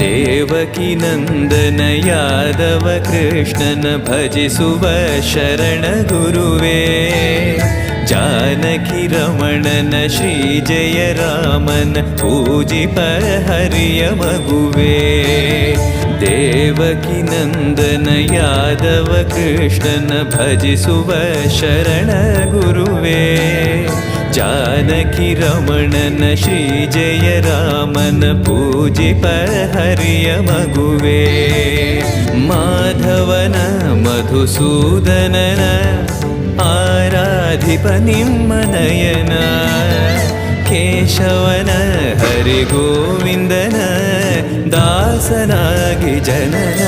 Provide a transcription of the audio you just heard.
ದೇವಕಿ ನಂದನ ಯಾದವ ಕೃಷ್ಣನ ಭಜಿಸುವ ಶರಣ ಗುರುವೇ. ಜಾನಕಿ ರಮಣನ ಶ್ರೀ ಜಯ ರಾಮನ ಪೂಜಿಪ ಹರಿಯ ಮಗುವೇ. ದೇವಕಿ ನಂದನ ಯಾದವ ಕೃಷ್ಣನ ಭಜಿಸುವ ಶರಣ ಗುರುವೇ. ಜಾನಕಿ ರಮಣನ ಶ್ರೀ ಜಯ ರಾಮನ ಪೂಜಿಪ ಹರಿಯ ಮಗುವೇ. ಮಾಧವನ ಮಧುಸೂದನನ ಆರಾಧಿಪ ನಿಮ್ಮ ನಯನ. ಕೇಶವನ ಹರಿಗೋವಿಂದನ ದಾಸನಾಗಿ ಜನನ.